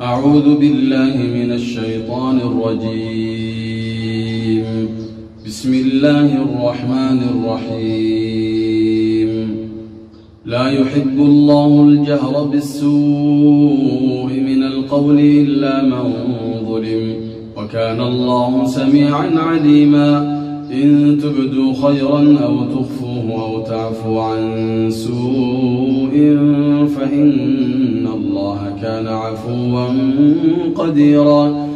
أعوذ بالله من الشيطان الرجيم. بسم الله الرحمن الرحيم. لا يحب الله الجهر بالسوء من القول إلا من ظلم، وكان الله سميعا عليما. إن تبدوا خيرا أو تخفوه أو تعفو عن سوء فإن الله كان عفوا قديرا.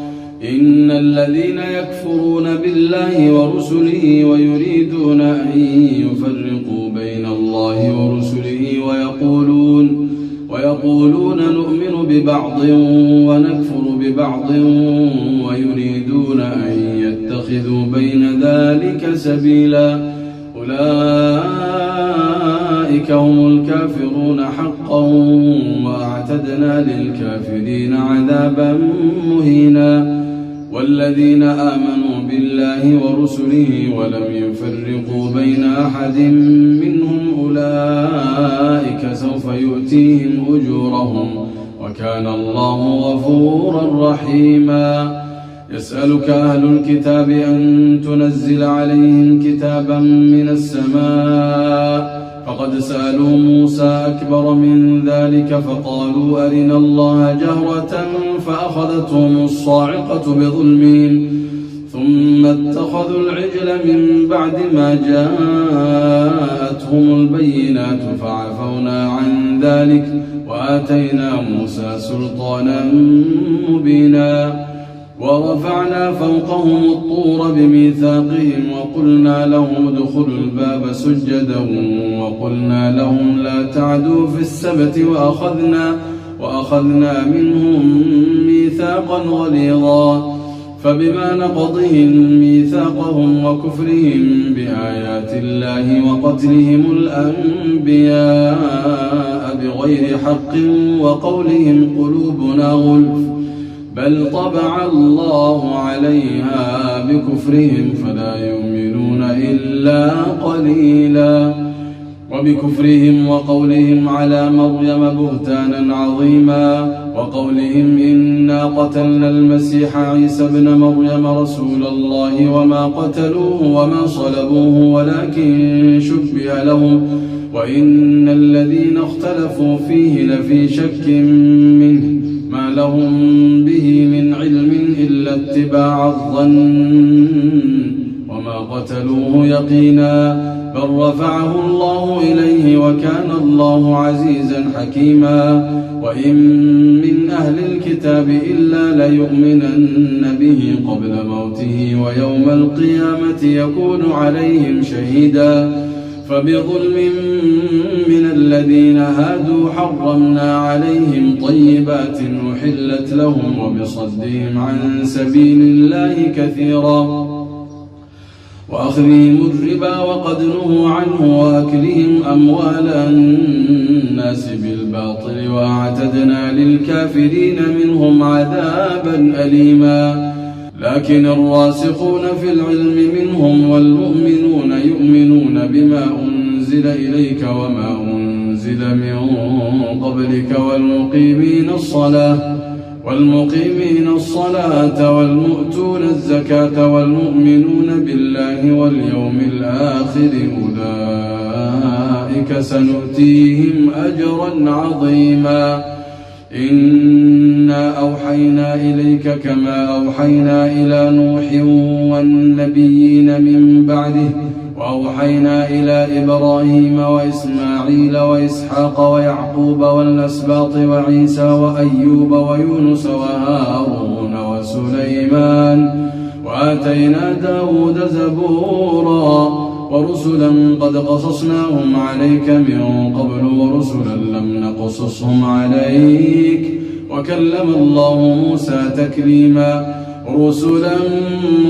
إن الذين يكفرون بالله ورسله ويريدون أن يفرقوا بين الله ورسله ويقولون نؤمن ببعض ونكفر ببعض ويريدون أن يتخذوا بين ذلك سبيلا، أولئك هم الكافرون حقا، وأعتدنا للكافرين عذابا مهينا. والذين آمنوا بالله ورسله ولم يفرقوا بين أحد منهم أولئك سوف يؤتيهم أجورهم، وكان الله غفورا رحيما. يسألك أهل الكتاب أن تنزل عليهم كتابا من السماء، فقد سألوا موسى أكبر من ذلك فقالوا أرنا الله جهرة فأخذتهم الصاعقة بظلمهم، ثم اتخذوا العجل من بعد ما جاءتهم البينات فعفونا عن ذلك وآتينا موسى سلطانا مبينا. ورفعنا فوقهم الطور بميثاقهم وقلنا لهم ادخلوا الباب سجدا وقلنا لهم لا تعدوا في السبت وأخذنا منهم ميثاقا غليظا. فبما نقضهم ميثاقهم وكفرهم بآيات الله وقتلهم الأنبياء بغير حق وقولهم قلوبنا غلف، بل طبع الله عليها بكفرهم فلا يؤمنون إلا قليلا. وبكفرهم وقولهم على مريم بهتانا عظيما، وقولهم إنا قتلنا المسيح عيسى ابن مريم رسول الله وما قتلوه وما صلبوه ولكن شبه لهم، وإن الذين اختلفوا فيه لفي شك منه ما لهم به من علم إلا اتباع الظن، وما قتلوه يقينا، بل رفعه الله إليه وكان الله عزيزا حكيما. وإن من أهل الكتاب إلا ليؤمنن به قبل موته ويوم القيامة يكون عليهم شهيدا. فبظلم من الذين هادوا حرمنا عليهم طيبات أحلت لهم وبصدهم عن سبيل الله كثيرا، وأخذهم الربا وقد نهوا عنه وأكلهم أموال الناس بالباطل، وأعتدنا للكافرين منهم عذابا أليما. لكن الراسخون في العلم منهم والمؤمنون يؤمنون بما أنزل إليك وما أنزل من قبلك والمقيمين الصلاة والمؤتون الزكاة والمؤمنون بالله واليوم الآخر أولئك سنؤتيهم أجرا عظيما. إنا أوحينا إليك كما أوحينا إلى نوح والنبيين من بعده، وأوحينا إلى إبراهيم وإسماعيل وإسحاق ويعقوب والأسباط وعيسى وأيوب ويونس وهارون وسليمان، وآتينا داود زبورا، ورسلا قد قصصناهم عليك من قبل ورسلا لم نقصصهم عليك، وكلم الله موسى تكليما. رسلا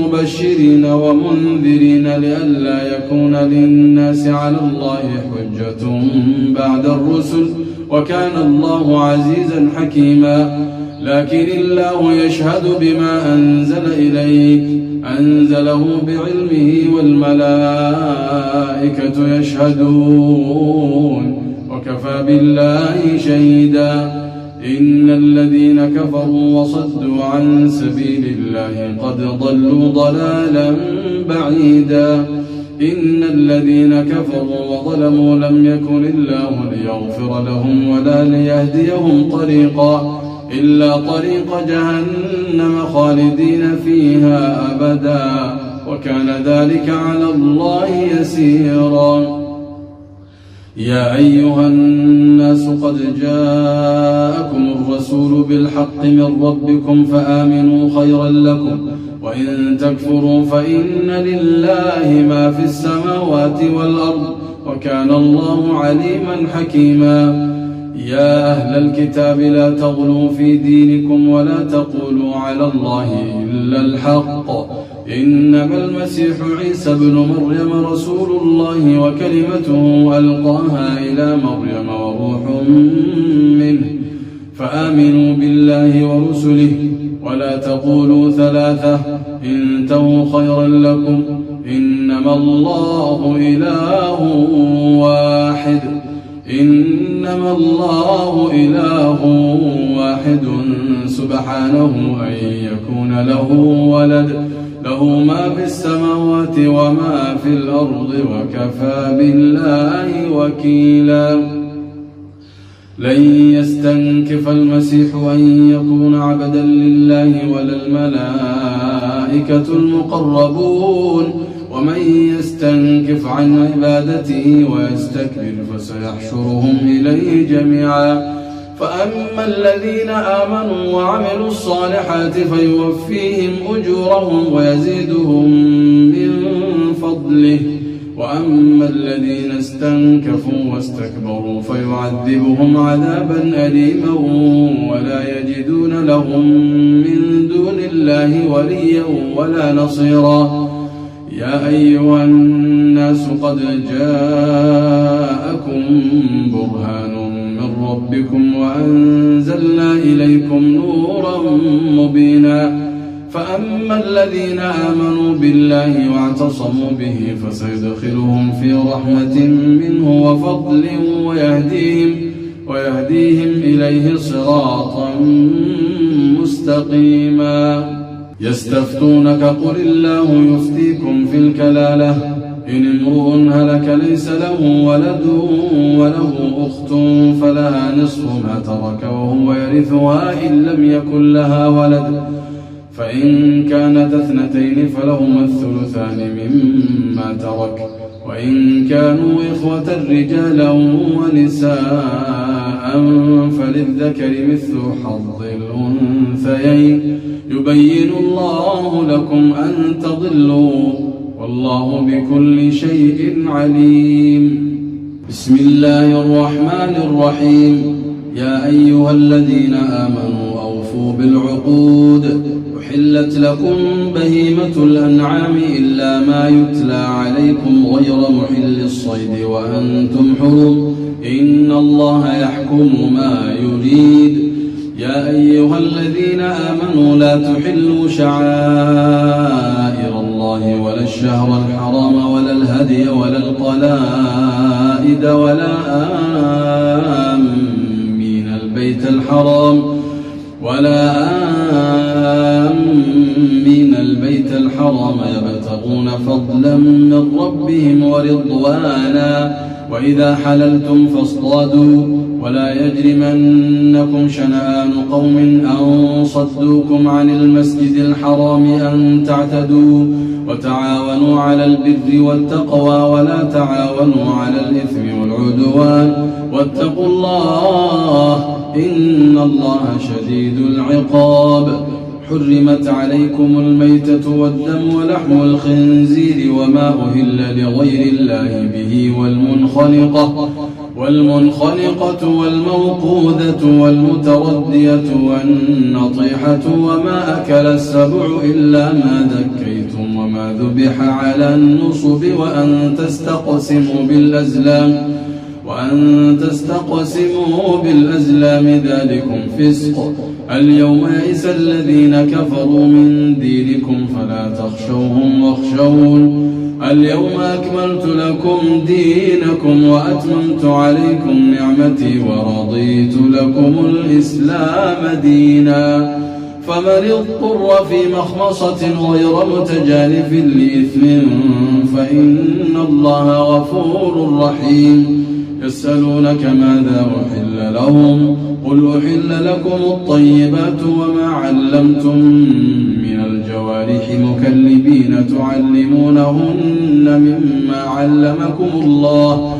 مبشرين ومنذرين لئلا يكون للناس على الله حجة بعد الرسل، وكان الله عزيزا حكيما. لكن الله يشهد بما أنزل إليك، أنزله بعلمه والملائكة يشهدون، وكفى بالله شهيدا. إن الذين كفروا وصدوا عن سبيل الله قد ضلوا ضلالا بعيدا. إن الذين كفروا وظلموا لم يكن الله ليغفر لهم ولا ليهديهم طريقا إلا طريق جهنم خالدين فيها أبدا، وكان ذلك على الله يسيرا. يا أيها الناس قد جاءكم الرسول بالحق من ربكم فآمنوا خيرا لكم، وإن تكفروا فإن لله ما في السماوات والأرض، وكان الله عليما حكيما. يا أهل الكتاب لا تغلوا في دينكم ولا تقولوا على الله إلا الحق، إنما المسيح عيسى بن مريم رسول الله وكلمته ألقاها إلى مريم وروح منه، فآمنوا بالله ورسله ولا تقولوا ثلاثة انتهوا خيرا لكم، إنما الله إله واحد، إنما الله إله واحد سبحانه أن يكون له ولد، له ما في السماوات وما في الأرض وكفى بالله وكيلا. لن يستنكف المسيح أن يكون عبدا لله ولا الملائكة المقربون، ومن يستنكف عن عبادته ويستكبر فسيحشرهم إليه جميعا. فأما الذين آمنوا وعملوا الصالحات فيوفيهم أجورهم ويزيدهم من فضله، وأما الذين استنكفوا واستكبروا فيعذبهم عذابا أليما ولا يجدون لهم من دون الله وليا ولا نصيرا. يا أيها الناس قد جاءكم برهان من ربكم وأنزلنا إليكم نورا مبينا. فأما الذين آمنوا بالله واعتصموا به فسيدخلهم في رحمة منه وفضل ويهديهم إليه صراطا مستقيما. يستفتونك قل الله يفتيكم في الكلالة، إن امرؤ هلك ليس له ولد وله أخت فلها نصف ما ترك وهو يرثها إن لم يكن لها ولد، فإن كانت اثنتين فلهما الثلثان مما ترك، وإن كانوا إخوة رجالا ونساء فللذكر مثل حظ الأنثيين، يبين الله لكم أن تضلوا والله بكل شيء عليم. بسم الله الرحمن الرحيم. يا أيها الذين آمنوا أوفوا بالعقود، أحلت لكم بهيمة الأنعام إلا ما يتلى عليكم غير محل الصيد وأنتم حرم، إن الله يحكم ما يريد. يا أيها الذين آمنوا لا تحلوا شعائر الله ولا الشهر الحرام ولا الهدي ولا القلائد ولا آمين البيت الحرام يبتغون فضلا من ربهم ورضوانا، وإذا حللتم فاصطادوا ولا يجرمنكم شنآن قوم أن صدوكم عن المسجد الحرام أن تعتدوا، وتعاونوا على البر والتقوى ولا تعاونوا على الإثم والعدوان، واتقوا الله إن الله شديد العقاب. حرمت عليكم الميتة والدم ولحم الخنزير وما أهل لغير الله به والمنخنقة والموقوذة والمتردية والنطيحة وما أكل السبع إلا ما ذكيتم وما ذبح على النصب وأن تستقسموا بالأزلام وأن تستقسموا بالأزلام ذلكم فسق. اليوم يئس الذين كفروا من دينكم فلا تخشوهم واخشون. اليوم أكملت لكم دينكم وأتممت عليكم نعمتي ورضيت لكم الإسلام دينا. فمن اضطر في مخمصة غير متجانف لإثم فإن الله غفور رحيم. يسألونك ماذا أحل لهم قل أحل لكم الطيبات وما علمتم من الجوارح مكلبين تعلمونهن مما علمكم الله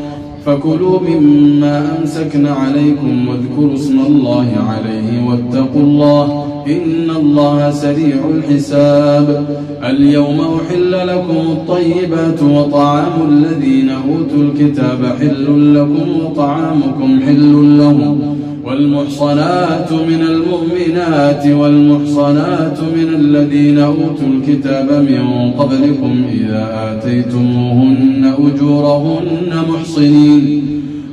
فكلوا مما أمسكن عليكم واذكروا اسم الله عليه واتقوا الله إن الله سريع الحساب. اليوم أحل لكم الطيبات وطعام الذين أوتوا الكتاب حل لكم وطعامكم حل لهم والمحصنات من المؤمنات والمحصنات من الذين أوتوا الكتاب من قبلكم إذا آتيتموهن أجورهن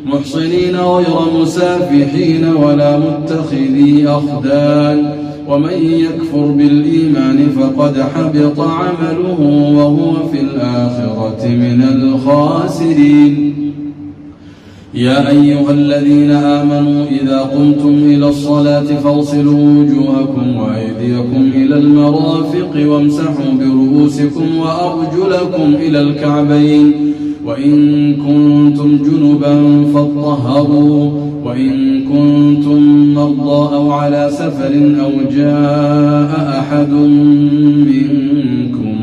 محصنين غير مسافحين ولا متخذي أخدان. ومن يكفر بالإيمان فقد حبط عمله وهو في الآخرة من الخاسرين. يا أيها الذين آمنوا إذا قمتم إلى الصلاة فاغسلوا وجوهكم وأيديكم إلى المرافق وامسحوا برؤوسكم وأرجلكم إلى الكعبين وإن كنتم جنبا فاطهروا وإن كنتم مرضى أو على سفر أو جاء أحد منكم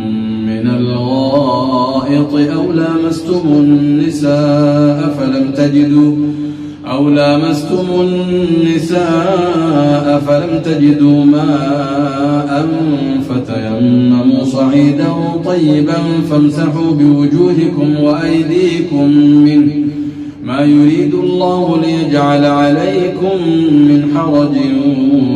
من الغائط أو لامستم النساء فلم تجدوا ماء فتيمموا صعيدا طيبا فامسحوا بوجوهكم وأيديكم منه ما يريد الله ليجعل عليكم من حرج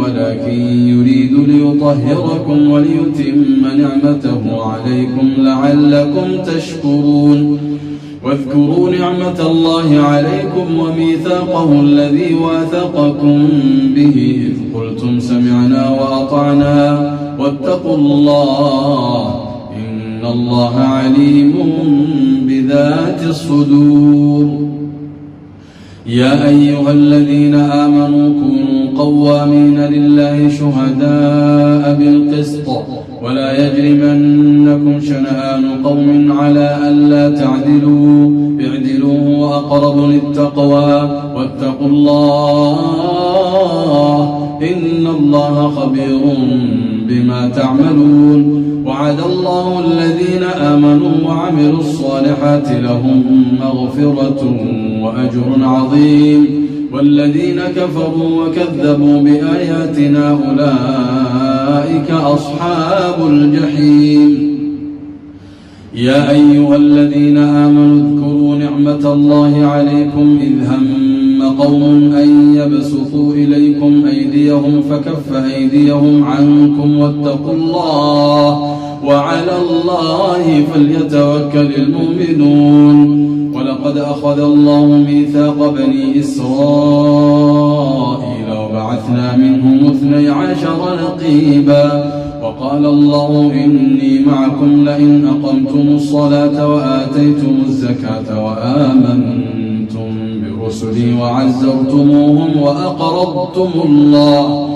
ولكن يريد ليطهركم وليتم نعمته عليكم لعلكم تشكرون. واذكروا نعمة الله عليكم وميثاقه الذي واثقكم به إذ قلتم سمعنا وأطعنا واتقوا الله إن الله عليم بذات الصدور. يا أيها الذين آمنوا كونوا قوامين لله شهداء بالقسط ولا يجرمنكم شنآن قوم على ألا تعدلوا اعدلوا هو أقرب للتقوى واتقوا الله إن الله خبير بما تعملون. وعد الله الذين آمنوا وعملوا الصالحات لهم مغفرة وأجر عظيم والذين كفروا وكذبوا بآياتنا أولئك أصحاب الجحيم. يا أيها الذين آمنوا اذكروا نعمة الله عليكم إذ هم قوم أن يبسطوا إليكم أيديهم فكف أيديهم عنكم واتقوا الله وعلى الله فليتوكل المؤمنون. ولقد أخذ الله ميثاق بني إسرائيل وبعثنا منهم 12 نقيبا وقال الله إني معكم لئن أقمتم الصلاة وآتيتم الزكاة وآمنتم برسلي وعزرتموهم وأقرضتم الله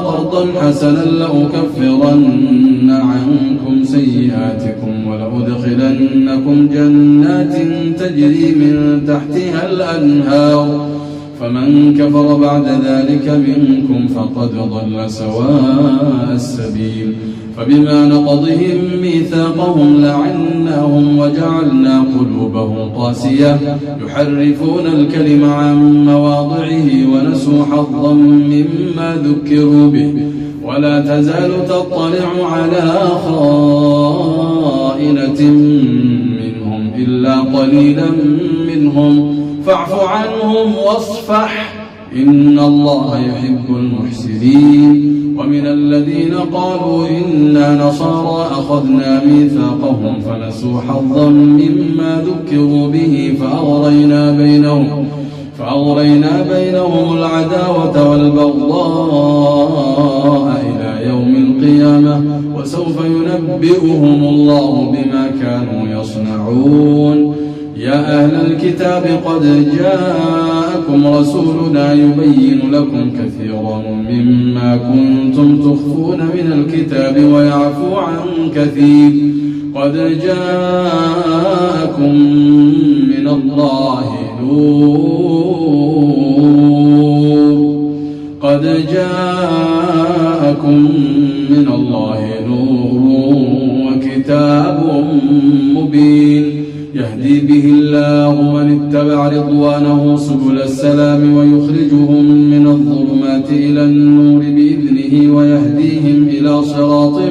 قرضا حسنا لأكفرن عنكم سيئاتكم ولأدخلنكم جنات تجري من تحتها الأنهار فمن كفر بعد ذلك منكم فقد ضل سواء السبيل. فبما نقضهم ميثاقهم لعناهم وجعلنا قلوبهم قاسية يحرفون الكلم عن مواضعه ونسوا حظا مما ذكروا به ولا تزال تطلع على خائنة منهم إلا قليلا منهم فاعف عنهم واصفح إن الله يحب المحسنين. ومن الذين قالوا إنا نصارى أخذنا ميثاقهم فنسوا حظا مما ذكروا به فأغرينا بينهم العداوة والبغضاء إلى يوم القيامة وسوف ينبئهم الله بما كانوا يصنعون. يا أهل الكتاب قد جاءكم رسولنا يبين لكم كثيرا مما كنتم تخفون من الكتاب ويعفو عن كثير. قد جاءكم من الله نور وكتاب مبين يهدي به الله من اتبع رضوانه سبل السلام ويخرجهم من الظلمات إلى النور بإذنه ويهديهم إلى صراط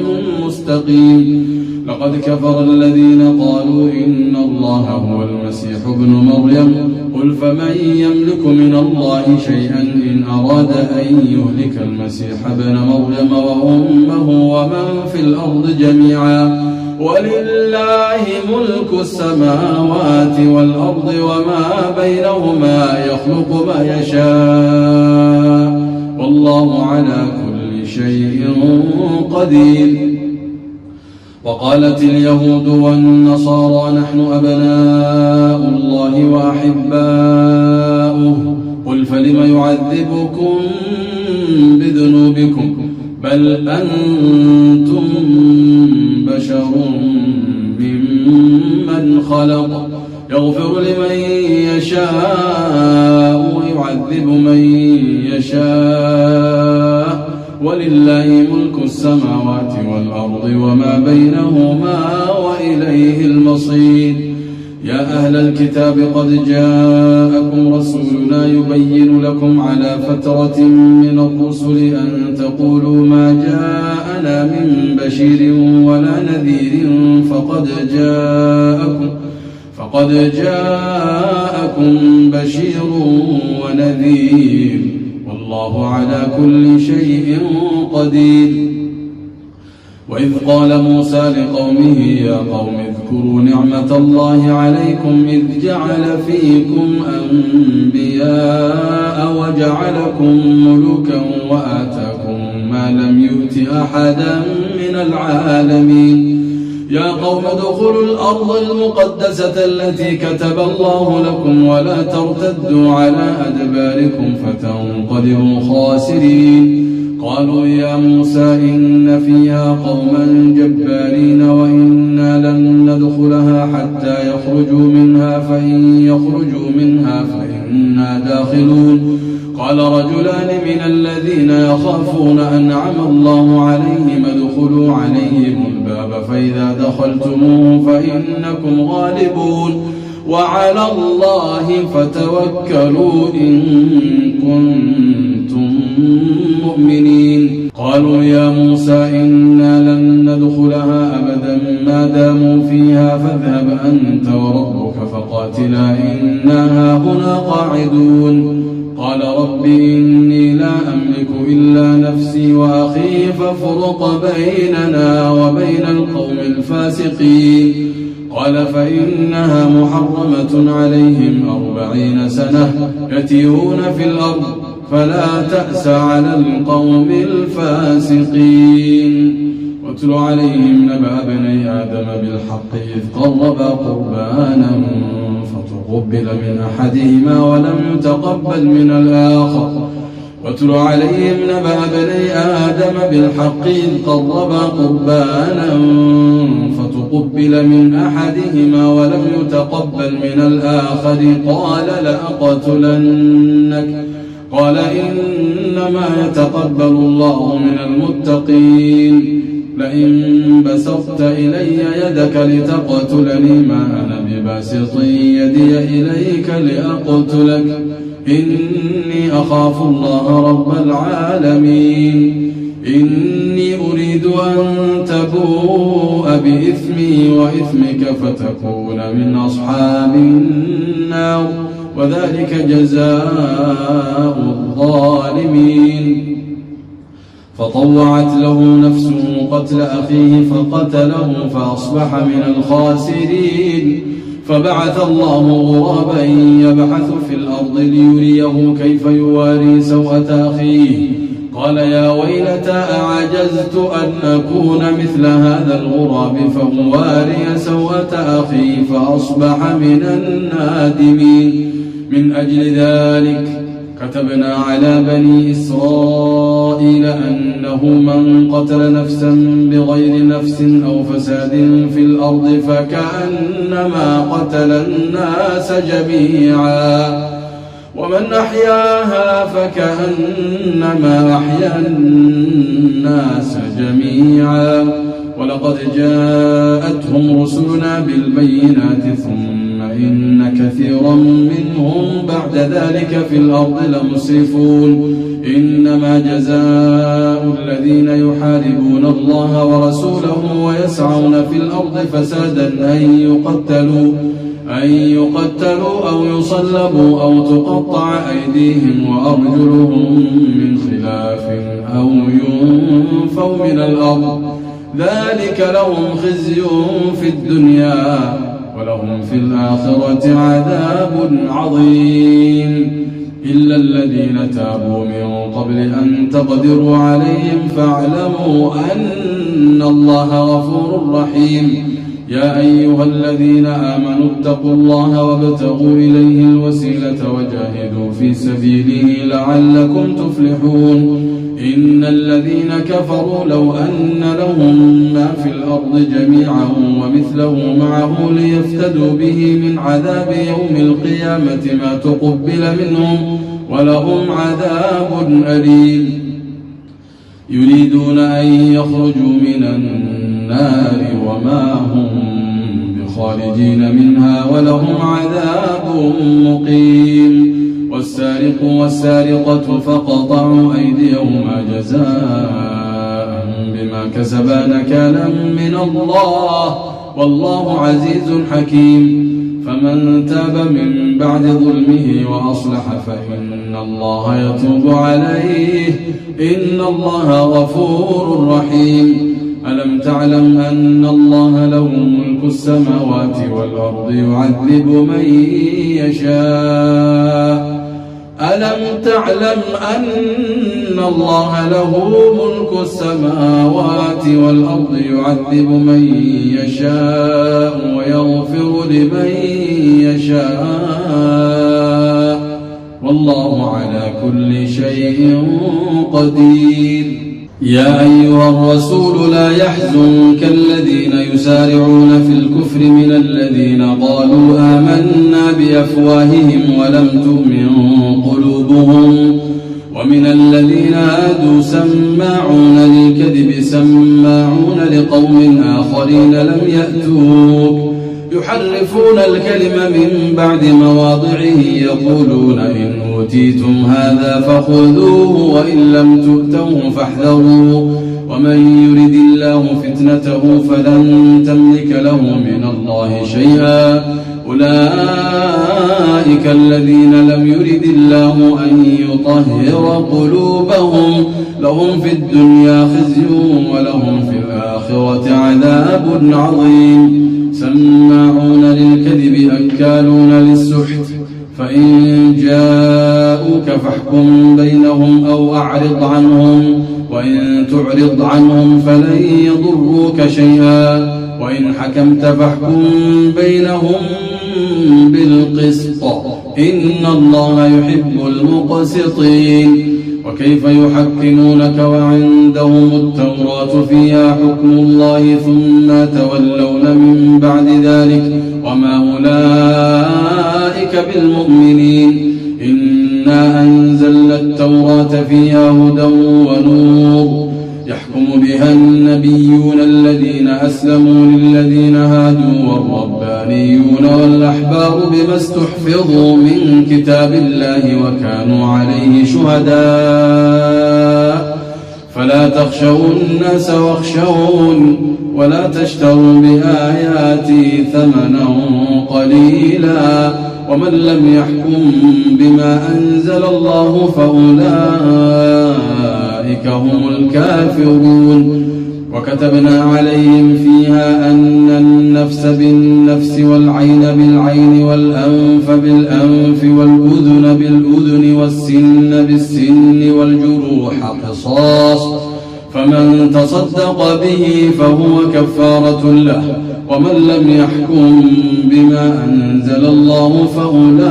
مستقيم. لقد كفر الذين قالوا إن الله هو المسيح ابن مريم قل فمن يملك من الله شيئا إن أراد أن يهلك المسيح ابن مريم وأمه ومن في الأرض جميعا ولله ملك السماوات والأرض وما بينهما يخلق ما يشاء والله على كل شيء قدير. وقالت اليهود والنصارى نحن أبناء الله وأحباؤه قل فلم يعذبكم بذنوبكم بل أنتم بشر ممن خلق يغفر لمن يشاء ويعذب من يشاء ولله ملك السماوات والأرض وما بينهما وإليه المصير. يا أهل الكتاب قد جاءكم رسولنا يبين لكم على فترة من الرسل أن تقولوا ما جاءنا من بشير ولا نذير فقد جاءكم بشير ونذير والله على كل شيء قدير. وإذ قال موسى لقومه يا قوم اذكروا نعمة الله عليكم إذ جعل فيكم أنبياء وجعلكم ملوكا وآتاكم ما لم يؤت أحدا من العالمين. يا قوم ادخلوا الأرض المقدسة التي كتب الله لكم ولا ترتدوا على أدباركم فتنقلبوا خاسرين. قالوا يا موسى إن فيها قوما جبارين وإنا لن ندخلها حتى يخرجوا منها فإن يخرجوا منها فإنا داخلون. قال رجلان من الذين يخافون أنعم الله عليهم ادخلوا عليهم الباب فإذا دخلتموه فإنكم غالبون وعلى الله فتوكلوا إن كنتم مؤمنين. قالوا يا موسى إنا لن ندخلها أبدا ما داموا فيها فاذهب أنت وربك فقاتلا إنا هاهنا قاعدون. قال رب إني لا أملك إلا نفسي وأخي فافرق بيننا وبين القوم الفاسقين. قال فإنها محرمة عليهم 40 سنة يتيهون في الأرض فلا تأس على القوم الفاسقين. واتل عليهم نبأ بني آدم بالحق إذ قربا قربانا فتقبل من أحدهما ولم يتقبل من الآخر. واتل عليهم نبأ بني آدم بالحق إذ قربا قربانا فتقبل من أحدهما ولم يتقبل من الآخر قال لأقتلنك. قال إنما يتقبل الله من المتقين. لئن بسطت إلي يدك لتقتلني ما أنا بباسط يدي إليك لأقتلك إني أخاف الله رب العالمين. إني أريد أن تبوء بإثمي وإثمك فتكون من أصحاب النار وذلك جزاء الظالمين. فطوعت له نفسه قتل أخيه فقتله فأصبح من الخاسرين. فبعث الله غرابا يبحث في الأرض ليريه كيف يواري سوءة أخيه قال يا ويلتى أعجزت أن أكون مثل هذا الغراب فأواري سوءة أخي فأصبح من النادمين. من أجل ذلك كتبنا على بني إسرائيل أنه من قتل نفسا بغير نفس أو فساد في الأرض فكأنما قتل الناس جميعا ومن أحياها فكأنما أحيا الناس جميعا. ولقد جاءتهم رسلنا بالبينات ثم إن كثيرا منهم بعد ذلك في الأرض لمسرفون. إنما جزاء الذين يحاربون الله ورسوله ويسعون في الأرض فسادا أن يقتلوا أو يصلبوا أو تقطع أيديهم وأرجلهم من خلاف أو ينفوا من الأرض ذلك لهم خزي في الدنيا ولهم في الآخرة عذاب عظيم. إلا الذين تابوا من قبل أن تقدروا عليهم فاعلموا أن الله غفور رحيم. يا أيها الذين آمنوا اتقوا الله وابتغوا إليه الوسيلة وجاهدوا في سبيله لعلكم تفلحون. إن الذين كفروا لو أن لهم ما في الأرض جميعا ومثله معه ليفتدوا به من عذاب يوم القيامة ما تقبل منهم ولهم عذاب أليم. يريدون أن يخرجوا من النار وما هم بخارجين منها ولهم عذاب مقيم. والسارق والسارقة فقطعوا أيديهما جزاء بما كسبا نكالا من الله والله عزيز حكيم. فمن تاب من بعد ظلمه وأصلح فإن الله يتوب عليه إن الله غفور رحيم. ألم تعلم أن الله له ملك السماوات والأرض يعذب من يشاء ألم تعلم أن الله له ملك السماوات والأرض يعذب من يشاء ويغفر لمن يشاء والله على كل شيء قدير. يا أيها الرسول لا يحزنك الذين يسارعون في الكفر من الذين قالوا آمنا بأفواههم ولم تؤمن قلوبهم ومن الذين هادوا سماعون للكذب سماعون لقوم آخرين لم يأتوك يحرفون الكلم من بعد مواضعه يقولون إن أوتيتم هذا فخذوه وإن لم تؤتوه فاحذروا ومن يرد الله فتنته فلن تملك له من الله شيئا أولئك الذين لم يرد الله أن يطهر قلوبهم لهم في الدنيا خزي ولهم في الآخرة عذاب عظيم. سماعون للكذب أكالون للسحت فإن جاءوك فاحكم بينهم أو أعرض عنهم وإن تعرض عنهم فلن يضروك شيئا وإن حكمت فاحكم بينهم بالقسط إن الله يحب المقسطين. وكيف يحكمونك وعندهم التوراة فيها حكم الله ثم تولون من بعد ذلك وما أولئك بالمؤمنين. إنا أنزلنا التوراة فيها هدى ونور يحكم بها النبيون الذين أسلموا للذين هادوا والربانيون والأحبار بما استحفظوا من كتاب الله وكانوا عليه شهداء فلا تخشوا الناس واخشون ولا تشتروا بآياتي ثمنا قليلا ومن لم يحكم بما أنزل الله فأولئك هم الكافرون. وكتبنا عليهم فيها أن النفس بالنفس والعين بالعين والأنف بالأنف والأذن بالأذن والسن بالسن والجروح قصاص، فمن تصدق به فهو كفارة له، ومن لم يحكم بما أنزل الله فأولئك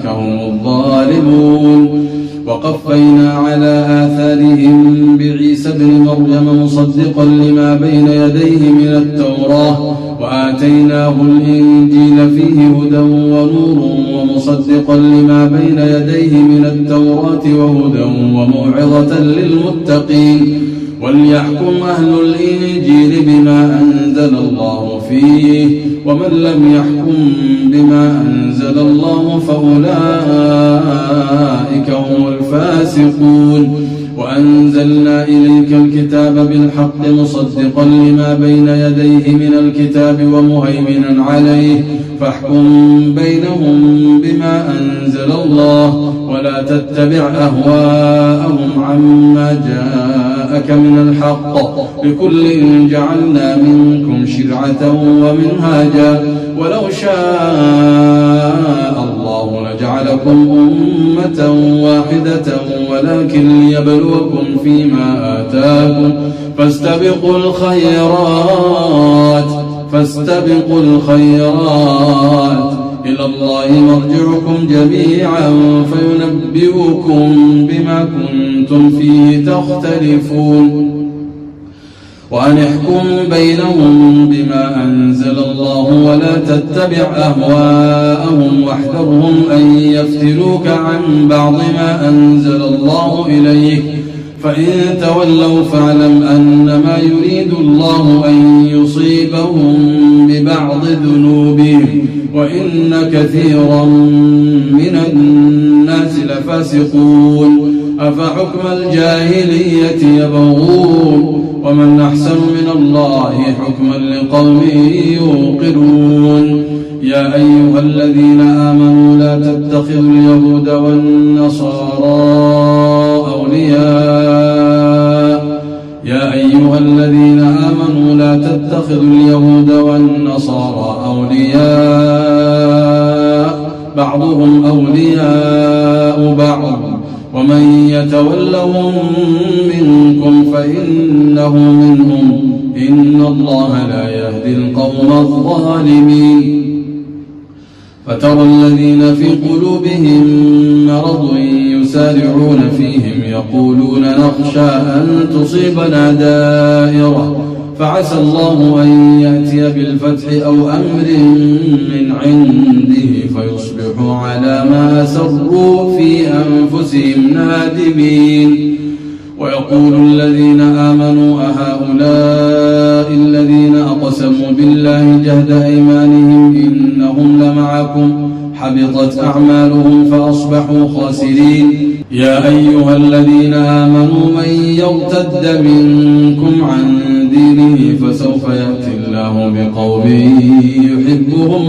هم الظالمون. وقفينا على آثارهم بعيسى ابن مريم مصدقا لما بين يديه من التوراة، وآتيناه الإنجيل فيه هدى ونور ومصدقا لما بين يديه من التوراة وهدى وموعظة للمتقين. وليحكم أهل الإنجيل بما أنزل الله فيه، ومن لم يحكم بما أنزل الله فأولئك هم الفاسقون. وأنزلنا إليك الكتاب بالحق مصدقا لما بين يديه من الكتاب ومهيمنا عليه، فاحكم بينهم بما أنزل الله، ولا تتبع أهواءهم عما جاءك من الحق، لكل جعلنا منكم شرعة ومنهاجا، ولو شاء الله لجعلكم أمة واحدة ولكن ليبلوكم فيما آتاكم، فاستبقوا الخيرات إلى الله مرجعكم جميعا فينبئكم بما كنتم فيه تختلفون. وأن احكم بينهم بما أنزل الله ولا تتبع أهواءهم واحذرهم أن يفتنوك عن بعض ما أنزل الله إليك، فإن تولوا فاعلم أنما يريد الله أن يصيبهم ببعض ذنوبهم وإن كثيرا من الناس لفاسقون. أفحكم الجاهلية يبغون ومن أحسن من الله حكما لقوم يوقنون. يا أيها الذين آمنوا لا تتخذوا اليهود والنصارى أولياء بعضهم أولياء بعض ومن يتولهم منكم فإنه منهم إن الله لا يهدي القوم الظالمين. فترى الذين في قلوبهم مرض يسارعون فيهم يقولون نخشى أن تصيبنا دائرة فعسى الله أن يأتي بالفتح أو أمر من عنده فيصبحوا على ما أسروا في أنفسهم نادمين. ويقول الذين آمنوا أهؤلاء الذين أقسموا بالله جهد أيمانهم إنهم لمعكم حبطت أعمالهم فأصبحوا خاسرين. يا أيها الذين آمنوا من يرتد منكم عن دينه فسوف يأتي الله بقوم يحبهم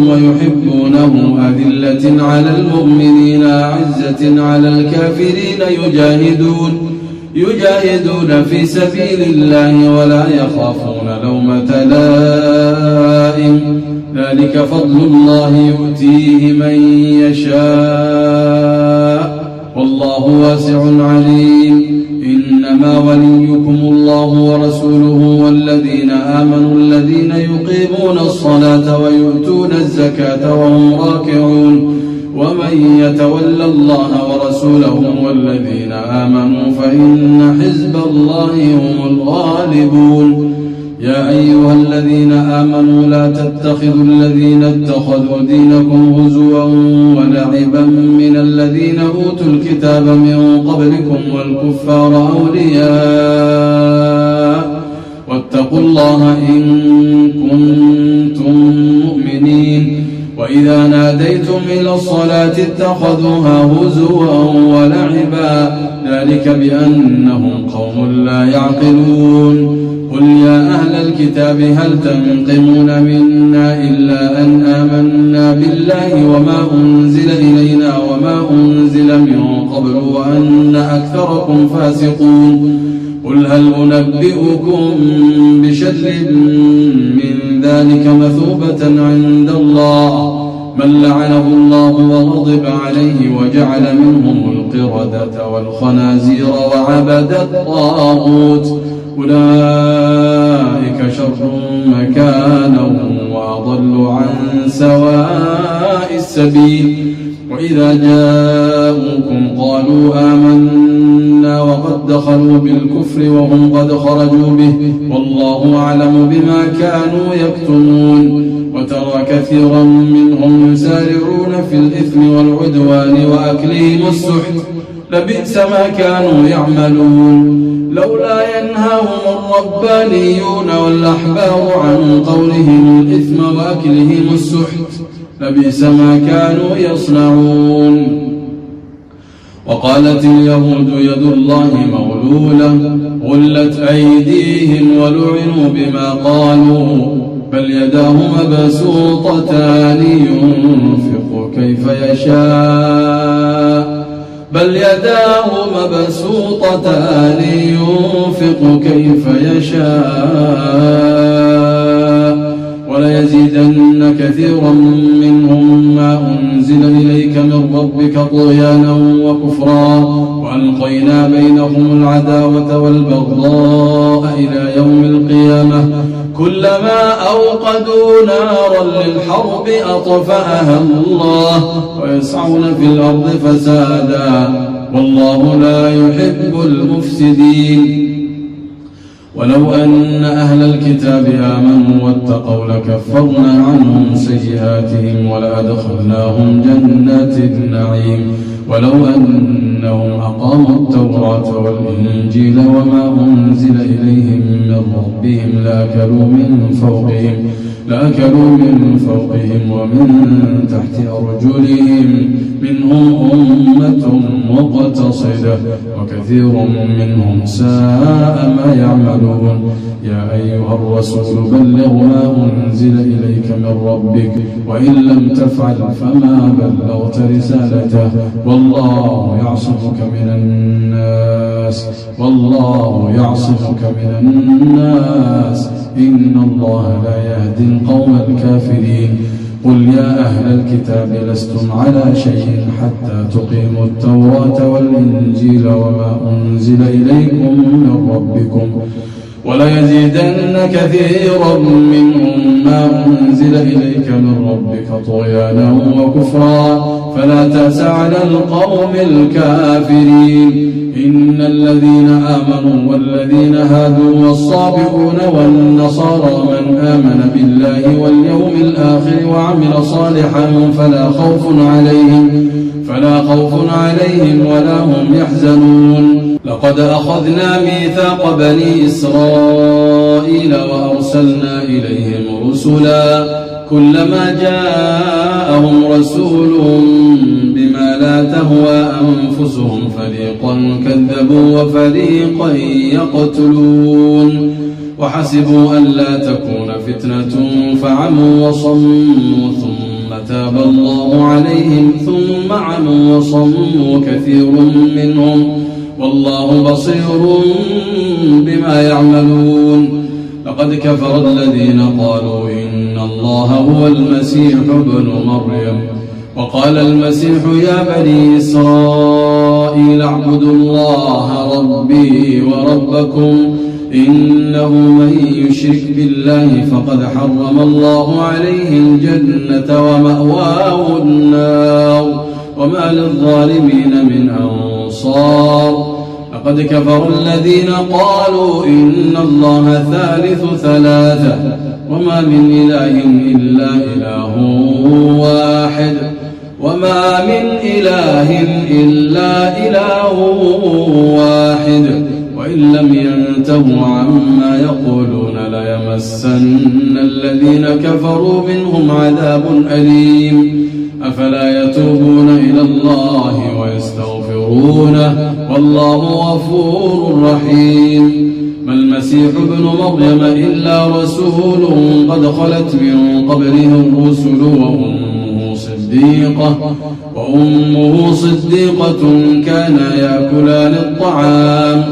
ويحبونه أذلة على المؤمنين أعزة على الكافرين يجاهدون في سبيل الله ولا يخافون لومة لائم ذلك فضل الله يؤتيه من يشاء والله واسع عليم. إنما وليكم الله ورسوله والذين آمنوا الذين يقيمون الصلاة ويؤتون الزكاة وهم راكعون. ومن يتول الله ورسوله والذين آمنوا فإن حزب الله هم الغالبون. يا أيها الذين آمنوا لا تتخذوا الذين اتخذوا دينكم هزوا ولعبا من الذين أوتوا الكتاب من قبلكم والكفار أولياء واتقوا الله إن كنتم مؤمنين. وإذا ناديتم إلى الصلاة اتخذوها هزوا ولعبا ذلك بأنهم قوم لا يعقلون. قل يا أهل الكتاب هل تنقمون منا إلا أن آمنا بالله وما أنزل إلينا وما أنزل من قبل وأن أكثركم فاسقون قل هل أنبئكم بشر من ذلك مثوبة عند الله من لعنه الله وغضب عليه وجعل منهم القردة والخنازير وعبد الطاغوت أولئك شر مكانا وأضل عن سواء السبيل وإذا جاءوكم قالوا آمنا وقد دخلوا بالكفر وهم قد خرجوا به والله أعلم بما كانوا يكتمون وترى كثيرا منهم يسارعون في الإثم والعدوان وأكلهم السحت لبئس ما كانوا يعملون لولا ينهاهم الربانيون والأحبار عن قولهم الإثم وأكلهم السحت لبئس ما كانوا يصنعون وقالت اليهود يد الله مغلولة غلت أيديهم ولعنوا بما قالوا بل يداه مبسوطتان ينفق كيف يشاء بل يداه مبسوطتان ينفق كيف يشاء وليزيدن كثيرا منهم ما أنزل إليك من ربك طغيانا وكفرا وألقينا بينهم العداوة والبغضاء إلى يوم القيامة كلما أوقدوا نارا للحرب أطفأها الله ويسعون في الأرض فسادا والله لا يحب المفسدين ولو أن أهل الكتاب آمنوا واتقوا لكفرنا عنهم سيئاتهم ولأدخلناهم جنات النعيم ولو أنهم أقاموا التوراة والإنجيل وما أنزل إليهم من ربهم لأكلوا من فوقهم ومن تحت أرجلهم منهم أمة مقتصدة وكثير منهم ساء ما يعملون يا أيها الرسول بلغ ما أنزل إليك من ربك وإن لم تفعل فما بلغت رسالته والله يعصمك من الناس إن الله لا يهدي القوم الكافرين قل يا أهل الكتاب لستم على شيء حتى تقيموا التوراة والإنجيل وما أنزل إليكم من ربكم وليزيدن كثيرا منهم ما أنزل إليك من ربك طغيانا وكفرا فلا تأس على القوم الكافرين إن الذين آمنوا والذين هادوا والصابئون والنصارى من آمن بالله واليوم الآخر وعمل صالحا فلا خوف عليهم ولا هم يحزنون لقد أخذنا ميثاق بني إسرائيل وأرسلنا إليهم رسلا كلما جاءهم رسول بما لا تهوى أنفسهم فريقا كذبوا وفريقا يقتلون وحسبوا ألا تكون فتنة فعموا وصموا ثم تاب الله عليهم ثم عموا وصموا كثير منهم والله بصير بما يعملون لقد كفر الذين قالوا إن الله هو المسيح ابن مريم وقال المسيح يا بني إسرائيل اعبدوا الله ربي وربكم إنه من يشرك بالله فقد حرم الله عليه الجنة ومأواه النار وما للظالمين من أنصار لقد كفر الذين قالوا إن الله ثالث ثلاثة وما من إله إلا إله واحد وما من إله إلا إله واحد وإن لم ينتهوا عما يقولون ليمسن الذين كفروا منهم عذاب أليم أفلا يتوبون إلى الله ويستغفرونه والله غفور رحيم ما المسيح ابن مريم إلا رسول قد خلت من قبله الرسل وأمه صديقة كانا يأكلان الطعام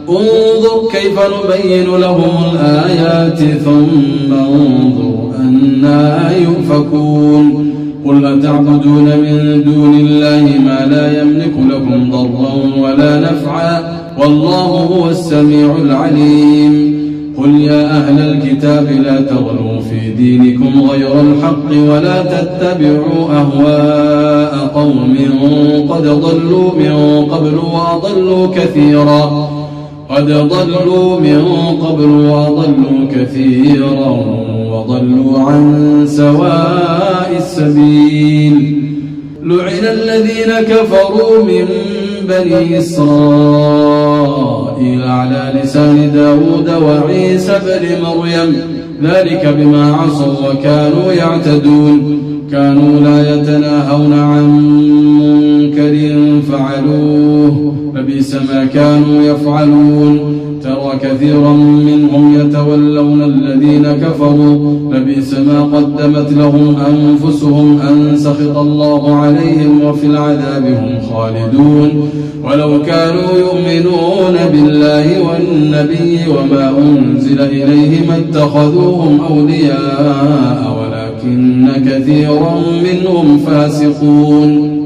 انظر كيف نبين لهم الآيات ثم انظر أنا يؤفكون قل أتعبدون من دون الله ما لا يملك لكم ضرا ولا نفعا والله هو السميع العليم قل يا أهل الكتاب لا تغلوا في دينكم غير الحق ولا تتبعوا أهواء قوم قد ضلوا من قبل وأضلوا كثيرا وضلوا عن سواء السبيل لعن الذين كفروا من بني إسرائيل على لسان داود وعيسى بن مريم ذلك بما عصوا وكانوا يعتدون كانوا لا يتناهون عن منكر فعلوه لبئس ما كانوا يفعلون ترى كثيرا منهم يتولون الذين كفروا لبئس ما قدمت لهم أنفسهم أن سخط الله عليهم وفي العذاب هم خالدون ولو كانوا يؤمنون بالله والنبي وما أنزل إليه ما اتخذوهم أولياء ولكن كثيرا منهم فاسقون